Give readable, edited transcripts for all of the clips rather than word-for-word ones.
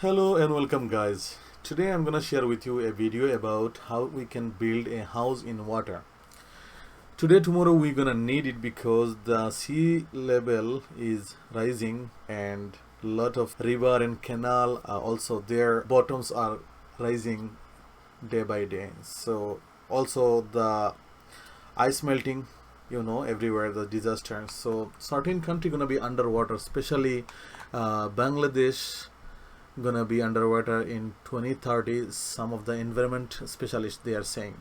Hello and welcome guys. Today I'm gonna share with you a video about how we can build a house in water. Today tomorrow we're gonna need it because the sea level is rising and lot of river and canal are also their bottoms are rising day by day. So also the ice melting, everywhere the disaster. So certain country gonna be underwater, especially Bangladesh gonna be underwater in 2030. Some of the environment specialists they are saying.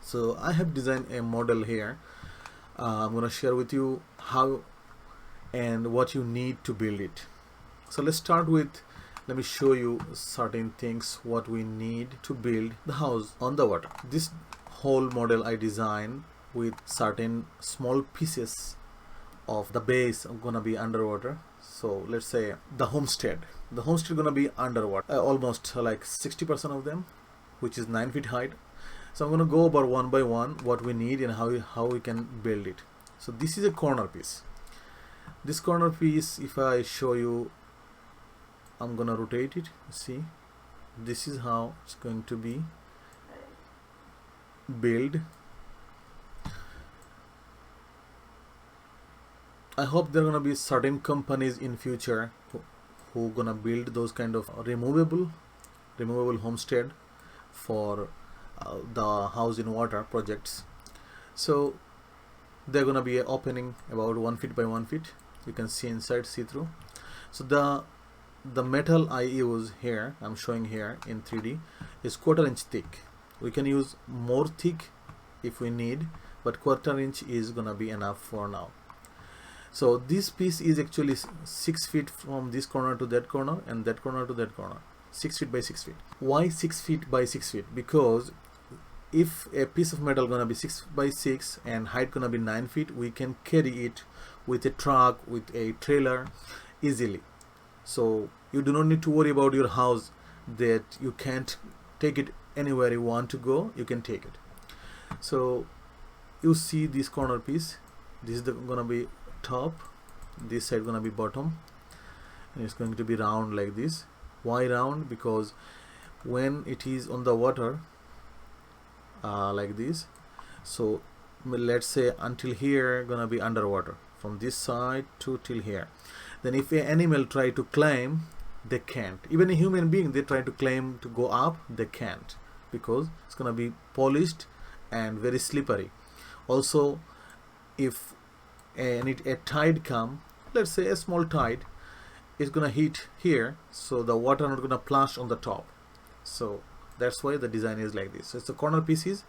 So I have designed a model here. I'm gonna share with you how and what you need to build it. So let's start with, let me show you certain things what we need to build the house on the water. This whole model I designed with certain small pieces of the base gonna be underwater. So let's say the homestead gonna be underwater, almost like 60% of them, which is 9 feet height. So I'm gonna go over one by one what we need and how we can build it. So this is a corner piece. This corner piece, if I show you, I'm gonna rotate it. See, this is how it's going to be built. I hope there are gonna be certain companies in future who gonna build those kind of removable homestead for the house in water projects. So they're gonna be opening about 1 feet by 1 feet. You can see inside, see through. So the metal I use here, I'm showing here in 3D, is 1/4 inch thick. We can use more thick if we need, but 1/4 inch is gonna be enough for now. So this piece is actually 6 feet from this corner to that corner and that corner to that corner. 6 feet by 6 feet. Why 6 feet by 6 feet? Because if a piece of metal gonna be 6 by 6 and height gonna be 9 feet, we can carry it with a truck, with a trailer easily. So you do not need to worry about your house that you can't take it anywhere you want to go, you can take it. So you see this corner piece, this is gonna be top, this side gonna be bottom, and it's going to be round like this. Why round? Because when it is on the water like this, so let's say until here gonna be underwater from this side to till here, then if an animal try to climb, they can't. Even a human being, they try to climb to go up, they can't, because it's gonna be polished and very slippery. Also, if a tide come, let's say a small tide, is gonna hit here, so the water not gonna splash on the top. So that's why the design is like this. So it's the corner pieces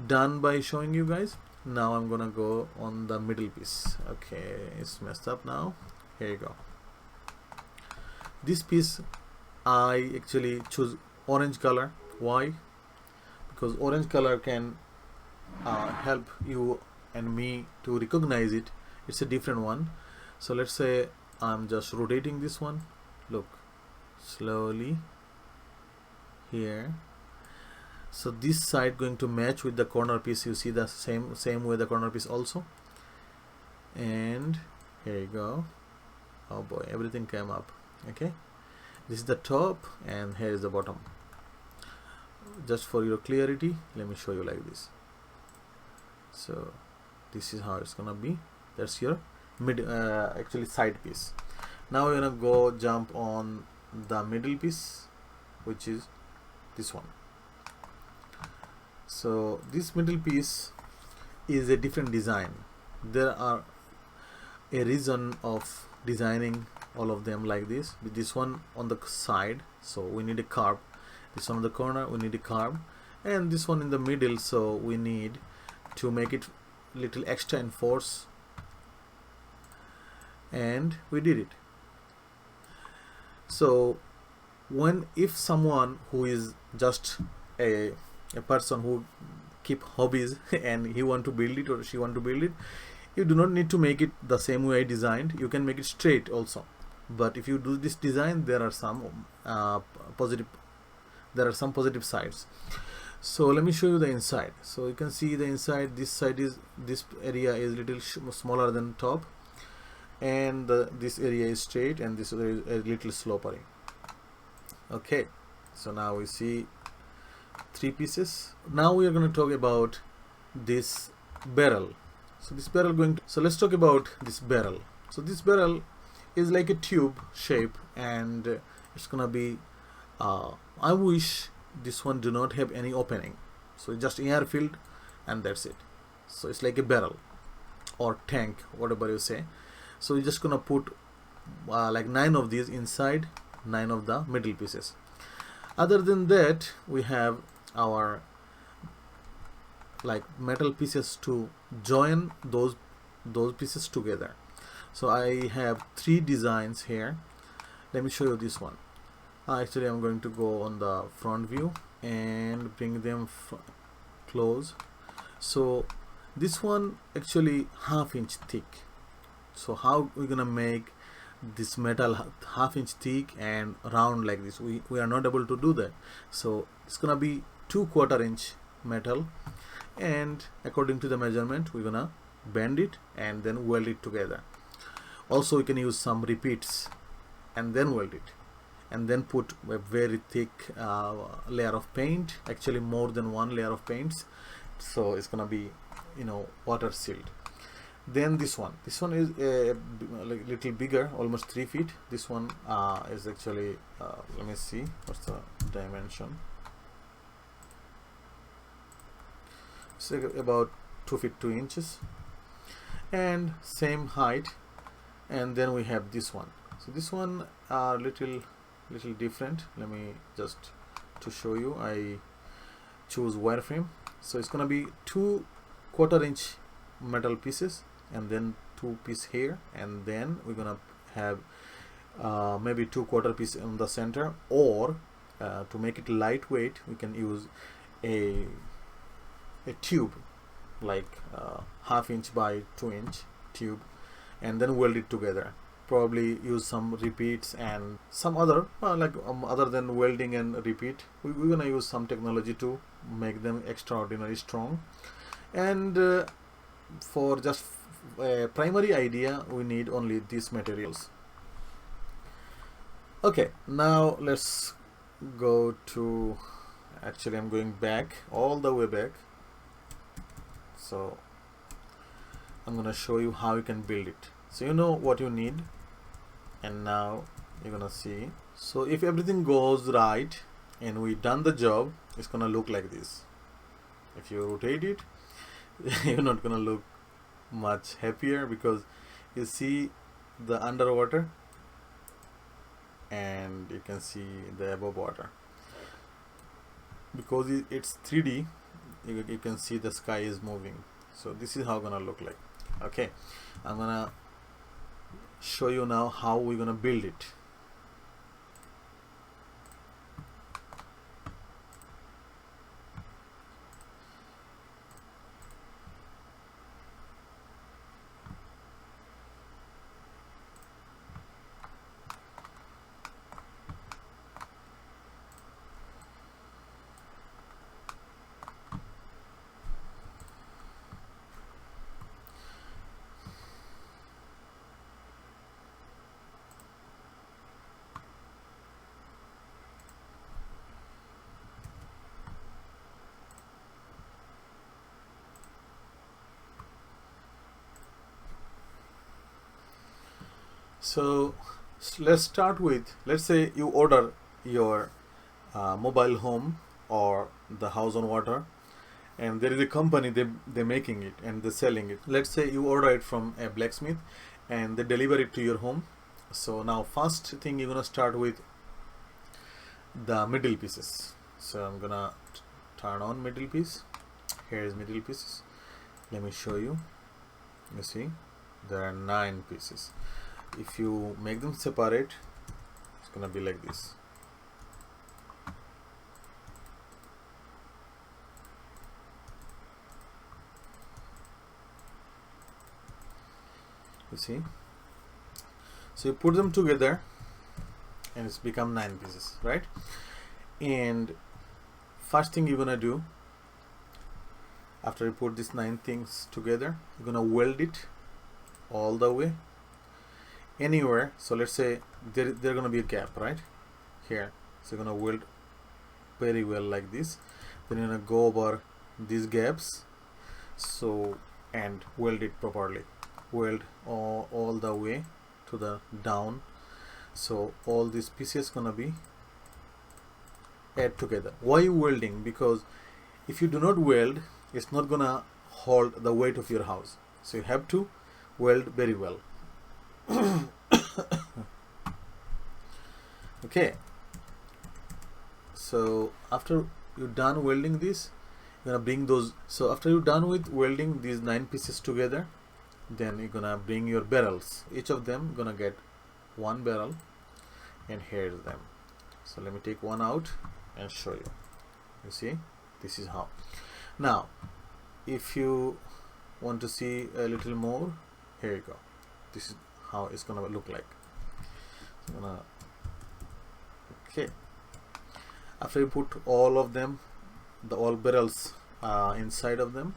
done by showing you guys. Now I'm gonna go on the middle piece. Okay, it's messed up now. Here you go. This piece I actually choose orange color. Why? Because orange color can help you and me to recognize it. It's a different one. So let's say I'm just rotating this one. Look, slowly here. So this side going to match with the corner piece. You see the same way the corner piece also. And here you go. Oh boy, everything came up. Okay, this is the top and here is the bottom. Just for your clarity, let me show you like this. So this is how it's gonna be. That's your actually side piece. Now we're gonna go jump on the middle piece, which is this one. So this middle piece is a different design. There are a reason of designing all of them like this. With this one on the side, so we need a curve. This one on the corner, we need a curve, and this one in the middle, so we need to make it little extra in force, and we did it. So if someone who is just a person who keep hobbies and he want to build it or she want to build it, you do not need to make it the same way I designed. You can make it straight also, but if you do this design, there are some positive sides. So let me show you the inside. So you can see the inside. This area is little smaller than top, and this area is straight and this area is a little sloppery. Okay, so now we see 3 pieces. Now we are going to talk about this barrel. So this barrel so let's talk about this barrel. So this barrel is like a tube shape, and it's gonna be I wish this one do not have any opening, so it's just air filled and that's it. So it's like a barrel or tank, whatever you say. So you're just gonna put like 9 of these inside 9 of the middle pieces. Other than that, we have our like metal pieces to join those pieces together. So I have 3 designs here. Let me show you this one. Actually, I'm going to go on the front view and bring them close. So this one actually 1/2 inch thick. So how we're gonna make this metal 1/2 inch thick and round like this? We are not able to do that. So it's gonna be 2/4 inch metal, and according to the measurement we're gonna bend it and then weld it together. Also, we can use some repeats and then weld it, and then put a very thick layer of paint, actually more than 1 layer of paints, so it's gonna be, you know, water sealed. Then this one is a like little bigger, almost 3 feet. This one is actually let me see what's the dimension. It's about 2 feet 2 inches, and same height. And then we have this one. So this one little different. Let me just to show you, I choose wireframe. So it's gonna be 2/4 inch metal pieces, and then 2 piece here, and then we're gonna have maybe 2/4 piece in the center, or to make it lightweight we can use a tube like 1/2 inch by 2 inch tube, and then weld it together. Probably use some repeats and some other other than welding and repeat, we're gonna use some technology to make them extraordinarily strong. And for just a primary idea we need only these materials. Okay, now let's go to, actually I'm going back, all the way back. So I'm gonna show you how you can build it. So you know what you need, and now you're gonna see. So if everything goes right and we done the job, it's gonna look like this. If you rotate it, you're not gonna look much happier, because you see the underwater and you can see the above water. Because it's 3D, you can see the sky is moving. So this is how gonna look like. Okay, I'm gonna show you now how we're gonna build it. So let's start with, let's say you order your mobile home or the house on water, and there is a company, they're making it and they're selling it. Let's say you order it from a blacksmith and they deliver it to your home. So now first thing you're gonna start with the middle pieces. So I'm gonna turn on middle piece. Here is middle pieces. Let me show you. You see there are 9 pieces. If you make them separate, it's gonna be like this. You see, so you put them together and it's become 9 pieces, right? And first thing you're gonna do after you put these 9 things together, you're gonna weld it all the way anywhere. So let's say there gonna be a gap right here. So you're gonna weld very well like this. Then you're gonna go over these gaps, so, and weld it properly. Weld all the way to the down, so all these pieces gonna be add together. Why welding? Because if you do not weld, it's not gonna hold the weight of your house, so you have to weld very well. Okay, so after you're done welding this, you're gonna bring those, so after you're done with welding these 9 pieces together, then you're gonna bring your barrels. Each of them gonna get 1 barrel, and here's them. So let me take one out and show you. You see, this is how. Now if you want to see a little more, here you go. This is how it's gonna look like. So I'm gonna, okay, after you put all of them, the all barrels inside of them,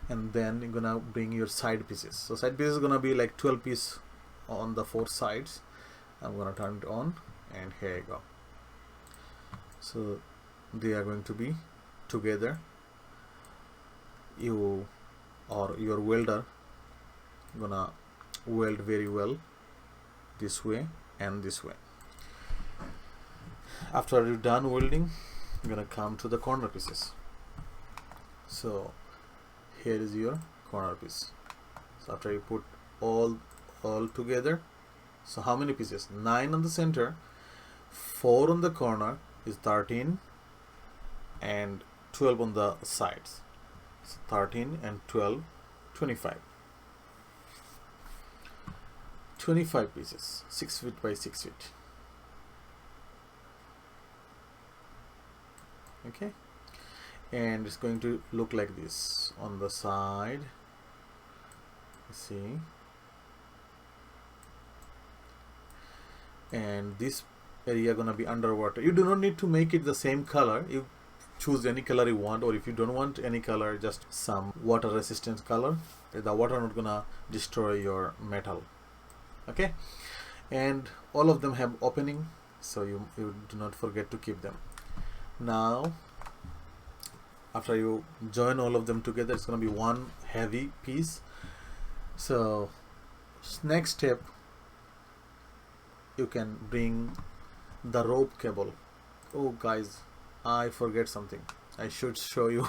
and then you're gonna bring your side pieces. So side pieces is gonna be like 12 pieces on the 4 sides. I'm gonna turn it on, and here you go. So they are going to be together. You or your welder gonna weld very well this way and this way. After you're done welding, you're gonna come to the corner pieces. So here is your corner piece. So after you put all together, so how many pieces? 9 on the center, 4 on the corner is 13, and 12 on the sides. So 13 and 12, 25. 25 pieces, 6 feet by 6 feet. Okay, and it's going to look like this on the side. See, and this area gonna be underwater. You do not need to make it the same color. You choose any color you want, or if you don't want any color, just some water resistant color. The water not gonna destroy your metal. Okay, and all of them have opening, so you do not forget to keep them. Now after you join all of them together, it's gonna be one heavy piece. So next step, you can bring the rope cable. Oh guys, I forget something. I should show you.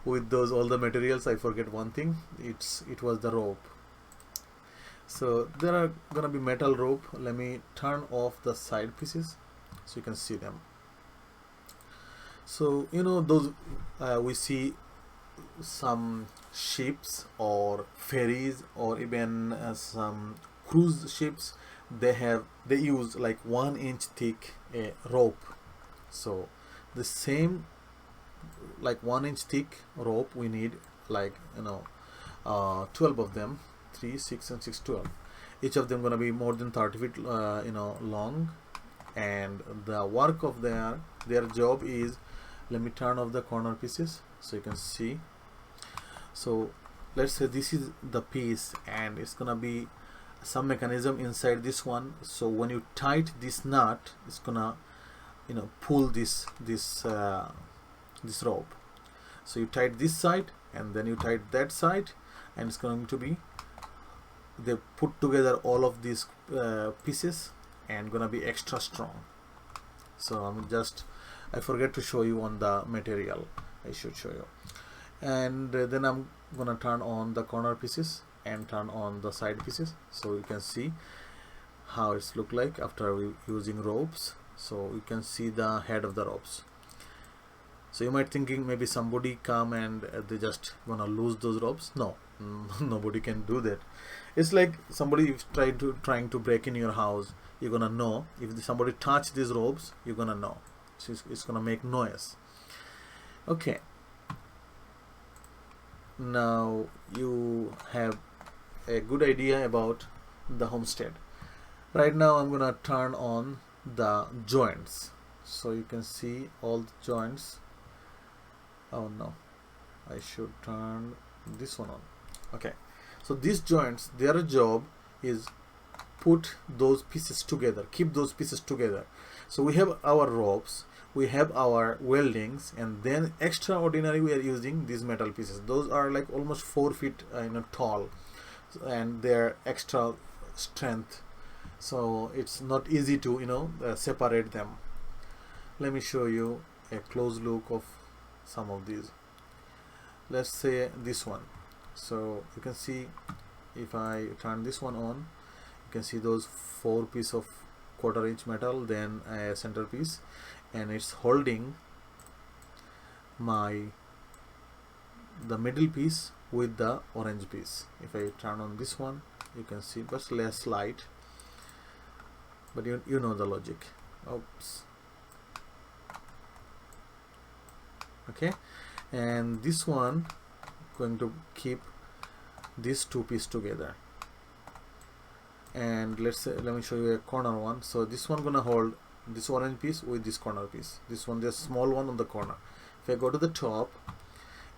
With those all the materials, I forget one thing. It was the rope. So there are gonna be metal rope. Let me turn off the side pieces so you can see them. So you know those we see some ships or ferries, or even some cruise ships. They use like 1 inch thick rope. So the same like 1 inch thick rope we need, like 12 of them, 3, 6 and 6, 12. Each of them gonna be more than 30 feet long, and the work of their job is, let me turn off the corner pieces so you can see. So let's say this is the piece, and it's gonna be some mechanism inside this one. So when you tight this nut, it's gonna pull this rope. So you tight this side, and then you tight that side, and it's going to be, they put together all of these pieces and gonna be extra strong. So I forget to show you on the material. I should show you. And then I'm gonna turn on the corner pieces and turn on the side pieces, so you can see how it's look like after we using ropes. So you can see the head of the ropes. So you might thinking maybe somebody come and they just gonna lose those ropes. No, nobody can do that. It's like somebody is trying to break in your house. You're gonna know. If somebody touch these ropes, you're gonna know. So it's gonna make noise. Okay, now you have a good idea about the homestead. Right now I'm gonna turn on the joints, so you can see all the joints. Oh no, I should turn this one on. Okay, so these joints, their job is put those pieces together, keep those pieces together. So we have our ropes, we have our weldings, and then extraordinary we are using these metal pieces. Those are like almost 4 feet tall, and they're extra strength, so it's not easy to separate them. Let me show you a close look of some of these. Let's say this one. So you can see, if I turn this one on, you can see those 4 pieces of 1/4 inch metal, then a centerpiece, and it's holding the middle piece with the orange piece. If I turn on this one, you can see but less light, but you know the logic. Oops. Okay, and this one going to keep these 2 pieces together. And let me show you a corner one. So this one gonna hold this orange piece with this corner piece. This one, the small one on the corner. If I go to the top,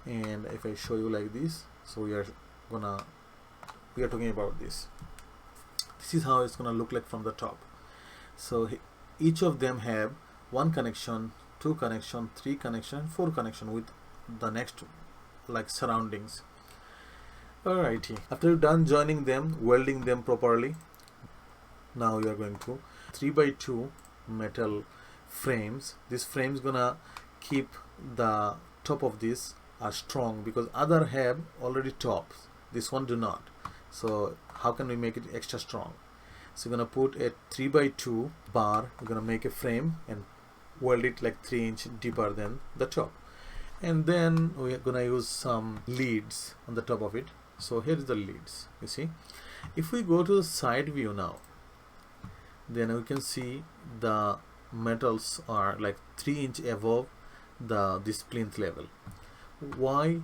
and if I show you like this, so we are talking about this. This is how it's gonna look like from the top. So each of them have 1 connection, 2 connection, 3 connection, 4 connection with the next like surroundings. Alrighty, after you're done joining them, welding them properly, now you are going to 3x2 metal frames. This frame is gonna keep the top of this strong, because other have already tops, this one do not. So how can we make it extra strong? So we're gonna put a 3x2 bar, we're gonna make a frame and weld it like 3 inch deeper than the top, and then we're gonna use some leads on the top of it. So here is the leads. You see, if we go to the side view now, then we can see the metals are like 3 inch above this plinth level. Why?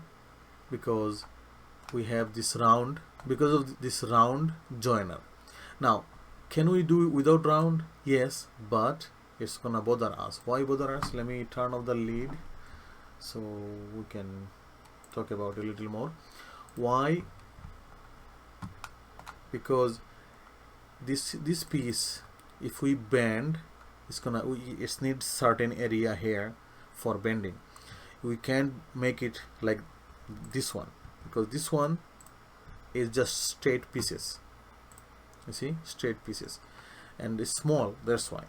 Because we have this round, because of this round joiner. Now, can we do it without round? Yes, but it's gonna bother us. Why bother us? Let me turn off the lead so we can talk about it a little more. Why? Because this piece, if we bend, it needs certain area here for bending. We can't make it like this one, because this one is just straight pieces. You see, straight pieces, and it's small, that's why.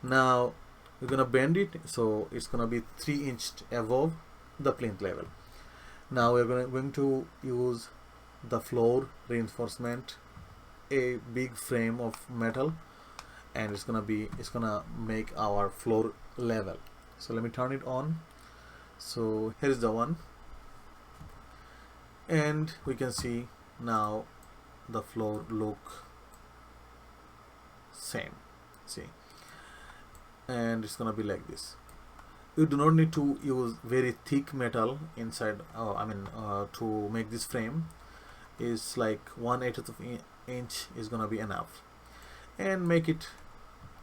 Now we're gonna bend it, so it's gonna be 3 inch above the plinth level. Now we're going to use the floor reinforcement, a big frame of metal, and it's gonna make our floor level. So let me turn it on. So here is the one, and we can see now the floor look same. See, and it's gonna be like this. You do not need to use very thick metal inside, to make this frame. Is like 1/8 of an inch is gonna be enough, and make it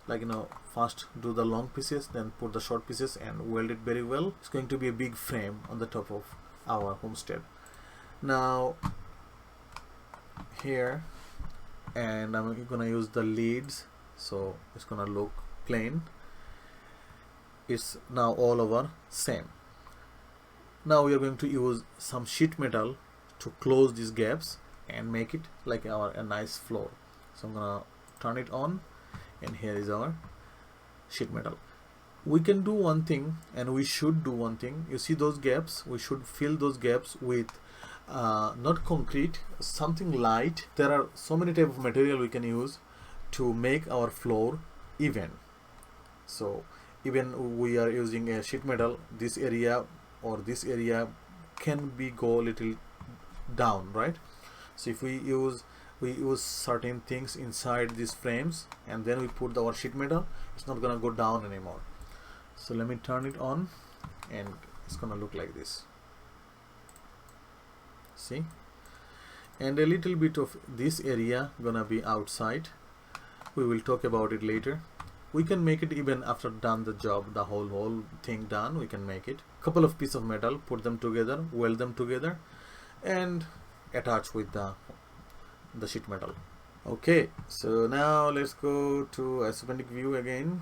like first do the long pieces, then put the short pieces and weld it very well. It's going to be a big frame on the top of our homestead. Now here, and I'm gonna use the leads, so it's gonna look plain. It's now all over same. Now we are going to use some sheet metal to close these gaps and make it like a nice floor. So I'm gonna turn it on, and here is our sheet metal. We can do one thing, and we should do one thing. You see those gaps? We should fill those gaps with not concrete, something light. There are so many types of material we can use to make our floor even. So even we are using a sheet metal, this area or this area can be go little down, right? So if we use certain things inside these frames, and then we put our sheet metal, it's not gonna go down anymore. So let me turn it on, and it's gonna look like this. See, and a little bit of this area gonna be outside. We will talk about it later. We can make it even after done the job, the whole thing done, we can make it. Couple of pieces of metal, put them together, weld them together, and attach with the sheet metal. Okay, so now let's go to isometric view again.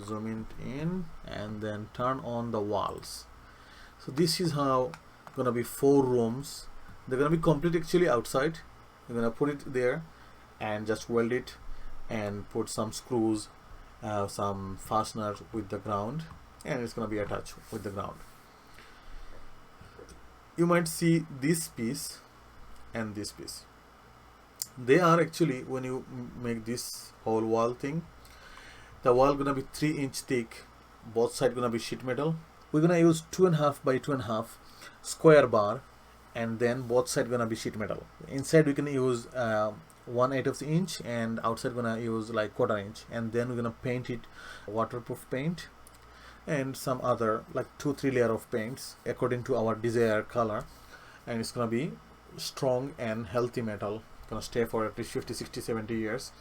zoom it in, and then turn on the walls. So this is how gonna be 4 rooms. They're gonna be complete actually outside. You're gonna put it there and just weld it and put some screws, some fasteners with the ground, and it's gonna be attached with the ground. You might see this piece and this piece. They are actually, when you make this whole wall thing, the wall gonna be 3-inch thick, both side gonna be sheet metal. We're gonna use 2.5 by 2.5 square bar, and then both side gonna be sheet metal. Inside we can use 1/8 of the inch, and outside gonna use like 1/4 inch, and then we're gonna paint it waterproof paint and some other like 2-3 layer of paints according to our desired color, and it's gonna be strong and healthy metal, gonna stay for at least 50, 60, 70 years.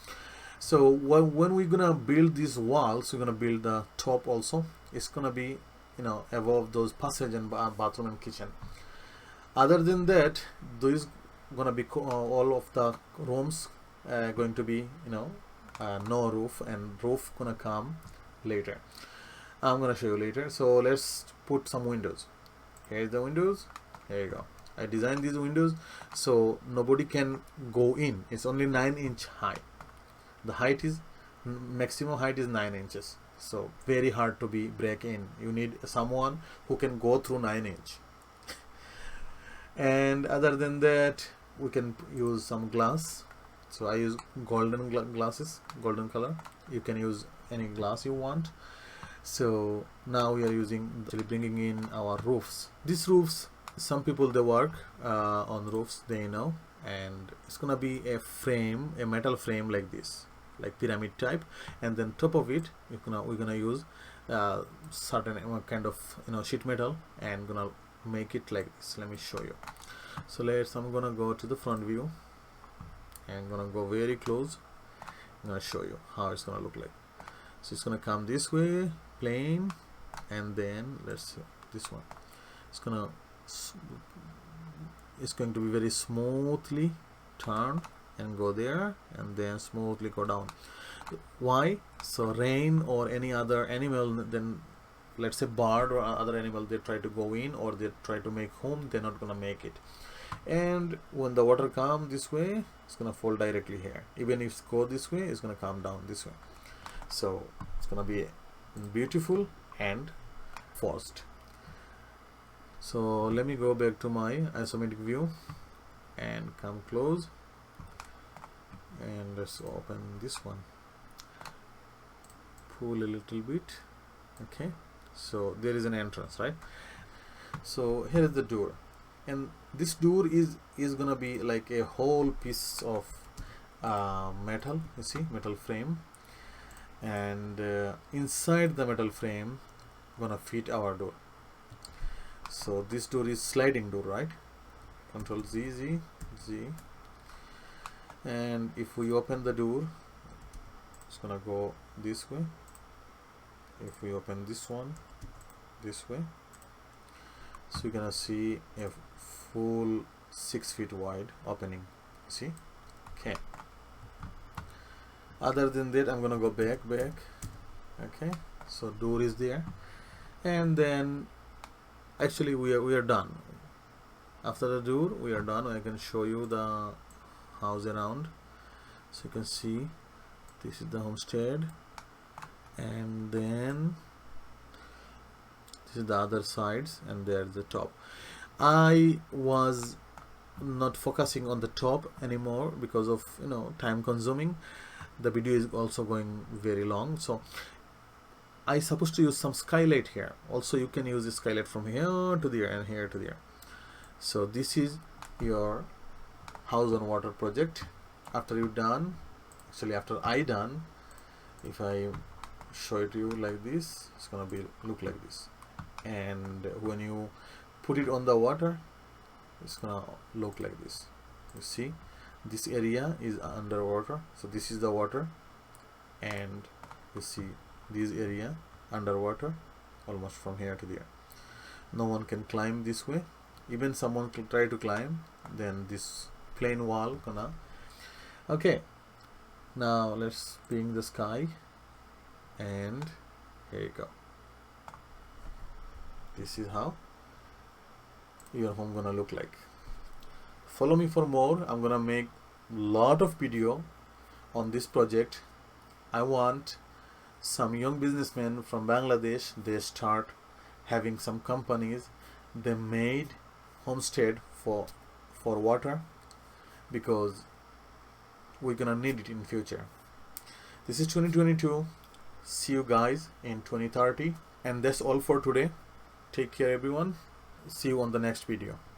So when we're gonna build these walls, we're gonna build the top also. It's gonna be, you know, above those passage and bathroom and kitchen. Other than that, those gonna be all of the rooms going to be, you know, no roof, and roof gonna come later. I'm gonna show you later. So let's put some windows. Here's the windows. Here you go. I designed these windows so nobody can go in. It's only 9-inch high. The height is, maximum height is 9 inches. So very hard to be break in. You need someone who can go through 9-inch. And other than that, we can use some glass. So I use golden glasses, golden color. You can use any glass you want. So now we are using, actually bringing in our roofs. These roofs, some people they work on roofs, they know, and it's gonna be a frame, a metal frame like this, like pyramid type, and then top of it we're gonna use certain kind of, you know, sheet metal, and gonna make it like this. Let me show you. So I'm gonna go to the front view and gonna go very close. I'm gonna show you how it's gonna look like. So it's gonna come this way, plain, and then let's see this one. It's going to be very smoothly turn and go there, and then smoothly go down. Why? So rain or any other animal, then let's say bird or other animal, they try to go in or they try to make home, they're not gonna make it. And when the water comes this way, it's gonna fall directly here. Even if it's go this way, it's gonna come down this way. So it's gonna be beautiful and forced. So let me go back to my isometric view and come close, and let's open this one, pull a little bit. Okay, so there is an entrance, right? So here is the door, and this door is gonna be like a whole piece of metal. You see, metal frame, and inside the metal frame gonna fit our door. So this door is sliding door, right? Control Z, and if we open the door, it's gonna go this way. If we open this one this way, so you're gonna see a full 6 feet wide opening. See? Okay. Other than that, I'm gonna go back. Okay, so door is there, and then actually we are done. After the door we are done. I can show you the house around, so you can see this is the homestead, and then this is the other sides, and there's the top. I was not focusing on the top anymore because of, you know, time consuming. The video is also going very long, so I supposed to use some skylight here. Also you can use the skylight from here to there and here to there. So this is your house on water project. After you done, actually after I done, if I show it to you like this, it's gonna be look like this, and when you put it on the water, it's gonna look like this. You see, this area is underwater, so this is the water, and you see this area underwater almost from here to there. No one can climb this way. Even someone can try to climb, then this plain wall gonna. Okay, now let's ping the sky, and Here you go. This is how your home gonna look like. Follow me for more. I'm gonna make lot of video on this project. I want some young businessmen from Bangladesh, they start having some companies, they made homestead for water, because we're gonna need it in future. This is 2022. See you guys in 2030, and that's all for today. Take care everyone. See you on the next video.